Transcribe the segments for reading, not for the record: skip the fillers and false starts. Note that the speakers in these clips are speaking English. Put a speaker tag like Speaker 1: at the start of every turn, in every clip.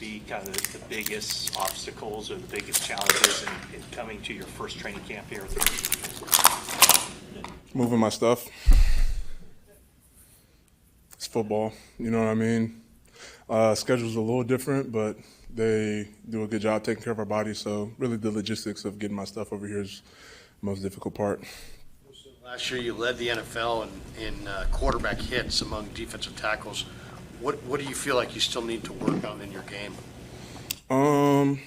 Speaker 1: be kind of the biggest obstacles or the biggest challenges in coming to your first training camp here?
Speaker 2: Moving my stuff. It's football, you know what I mean? Schedule's a little different, but they do a good job taking care of our bodies, so really the logistics of getting my stuff over here is the most difficult part.
Speaker 3: Last year you led the NFL in quarterback hits among defensive tackles. What do you feel like you still need to work on in your game?
Speaker 2: I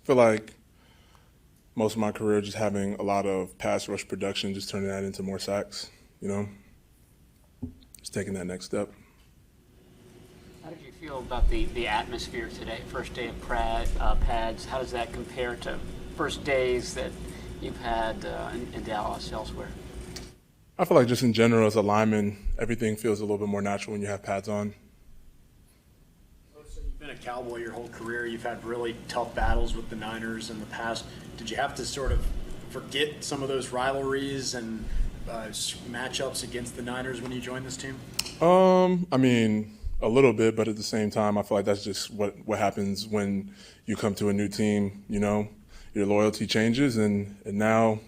Speaker 2: feel like most of my career just having a lot of pass rush production, just turning that into more sacks, you know? Just taking that next step.
Speaker 4: How did you feel about the atmosphere today? First day of pads, how does that compare to first days that you've had in Dallas, elsewhere?
Speaker 2: I feel like just in general as a lineman, everything feels a little bit more natural when you have pads on.
Speaker 5: So you've been a Cowboy your whole career. You've had really tough battles with the Niners in the past. Did you have to sort of forget some of those rivalries and matchups against the Niners when you joined this team?
Speaker 2: I mean, a little bit, but at the same time, I feel like that's just what happens when you come to a new team, you know? Your loyalty changes, and now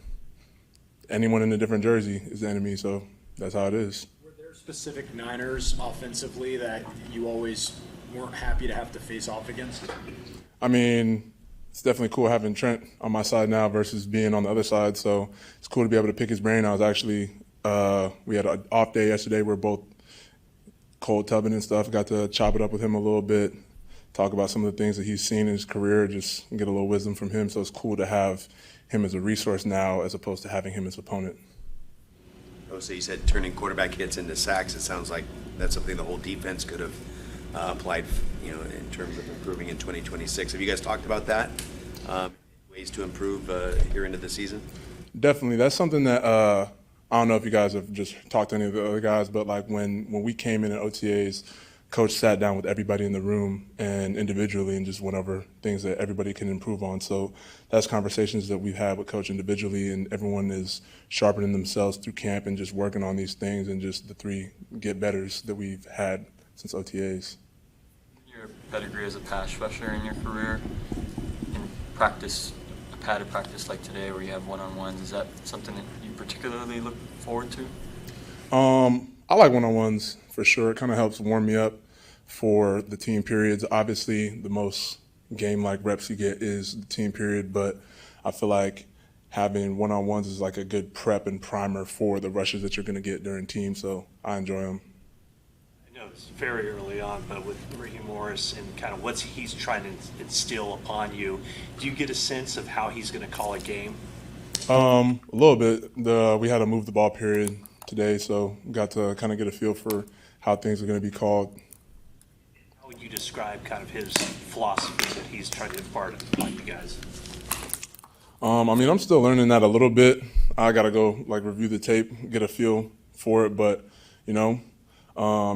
Speaker 2: anyone in a different jersey is the enemy, so that's how it is.
Speaker 5: Were there specific Niners offensively that you always weren't happy to have to face off against?
Speaker 2: I mean, it's definitely cool having Trent on my side now versus being on the other side, so it's cool to be able to pick his brain. I was actually, we had an off day yesterday. We're both cold tubbing and stuff. Got to chop it up with him a little bit, talk about some of the things that he's seen in his career, just get a little wisdom from him. So it's cool to have him as a resource now as opposed to having him as an opponent.
Speaker 6: Osa, you said turning quarterback hits into sacks. It sounds like that's something the whole defense could have applied, you know, in terms of improving in 2026. Have you guys talked about that? Ways to improve here into the season?
Speaker 2: Definitely. That's something that I don't know if you guys have just talked to any of the other guys, but like when we came in at OTAs, Coach sat down with everybody in the room and individually and just went over things that everybody can improve on. So that's conversations that we've had with Coach individually, and everyone is sharpening themselves through camp and just working on these things and just the three get-betters that we've had since OTAs.
Speaker 7: Your pedigree as a pass rusher in your career, in practice, a padded practice like today where you have one-on-ones, is that something that you particularly look forward to?
Speaker 2: I like one-on-ones for sure. It kind of helps warm me up for the team periods. Obviously, the most game-like reps you get is the team period, but I feel like having one-on-ones is like a good prep and primer for the rushes that you're going to get during team, so I enjoy them.
Speaker 1: I know it's very early on, but with Raheem Morris and kind of what he's trying to instill upon you, do you get a sense of how he's going to call a game?
Speaker 2: A little bit. We had a move the ball period today, so got to kind of get a feel for how things are going to be called.
Speaker 1: How would you describe kind of his philosophy that he's trying to impart on you guys?
Speaker 2: I mean, I'm still learning that a little bit. I got to go review the tape, get a feel for it, but you know, I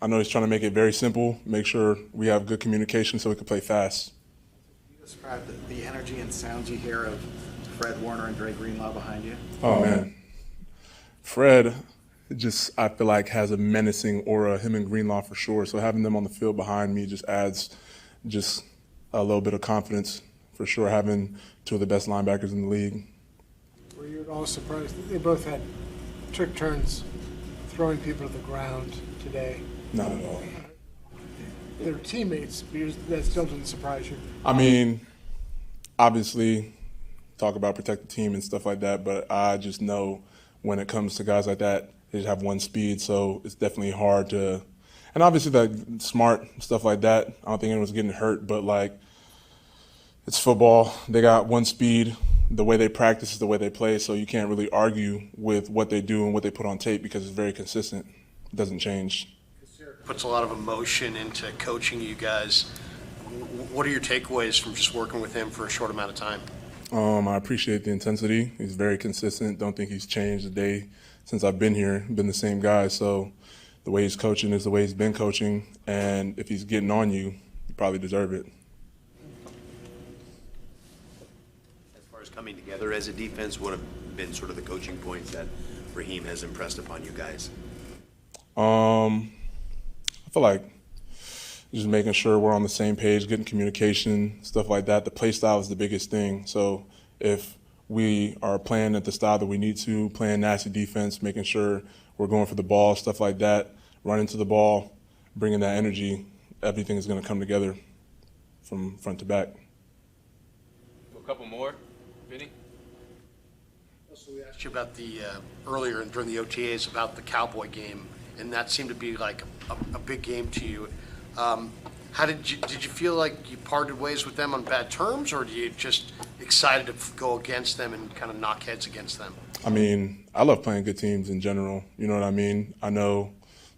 Speaker 2: know he's trying to make it very simple, make sure we have good communication so we can play fast.
Speaker 8: Can you describe the energy and sounds you hear of Fred Warner and Dre Greenlaw behind you?
Speaker 2: Oh man, Fred I feel like has a menacing aura, him and Greenlaw for sure. So having them on the field behind me just adds just a little bit of confidence for sure, having two of the best linebackers in the league.
Speaker 9: Were you at all surprised that they both had trick turns throwing people to the ground today?
Speaker 2: Not at all.
Speaker 9: They're teammates, but that still doesn't surprise you.
Speaker 2: I mean, obviously, talk about protect the team and stuff like that, but I just know when it comes to guys like that, they just have one speed, so it's definitely hard to – and obviously, smart stuff like that, I don't think anyone's getting hurt, but, it's football. They got one speed. The way they practice is the way they play, so you can't really argue with what they do and what they put on tape because it's very consistent. It doesn't change.
Speaker 3: Puts a lot of emotion into coaching you guys. What are your takeaways from just working with him for a short amount of time?
Speaker 2: I appreciate the intensity. He's very consistent. Don't think he's changed a day since I've been here. Been the same guy. So the way he's coaching is the way he's been coaching. And if he's getting on you, you probably deserve it.
Speaker 6: As far as coming together as a defense, what have been sort of the coaching points that Raheem has impressed upon you guys?
Speaker 2: I feel like just making sure we're on the same page, getting communication, stuff like that. The play style is the biggest thing. So if we are playing at the style that we need to, playing nasty defense, making sure we're going for the ball, stuff like that, running to the ball, bringing that energy, everything is going to come together from front to back.
Speaker 10: A couple more. Vinny?
Speaker 3: So we asked you about the, earlier and during the OTAs about the Cowboy game, and that seemed to be like a big game to you. How did you feel like you parted ways with them on bad terms, or are you just excited to go against them and kind of knock heads against them?
Speaker 2: I mean, I love playing good teams in general. You know what I mean? I know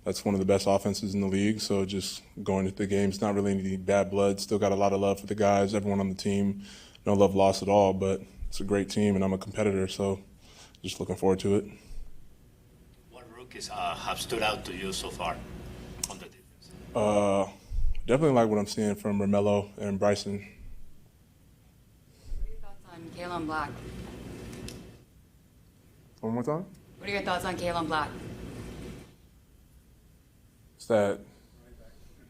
Speaker 2: that's one of the best offenses in the league, so just going to the games, not really any bad blood. Still got a lot of love for the guys, everyone on the team. No love lost at all, but it's a great team, and I'm a competitor, so just looking forward to it.
Speaker 11: What rookies have stood out to you so far on the defense?
Speaker 2: Definitely like what I'm seeing from Romello and Bryson.
Speaker 12: What are your thoughts on Kalen Black?
Speaker 2: One more time?
Speaker 12: What are your thoughts on Kalen Black?
Speaker 2: What's that?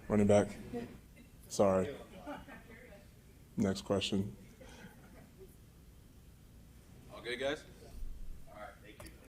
Speaker 2: Running back. Sorry. Next question.
Speaker 10: All good, guys?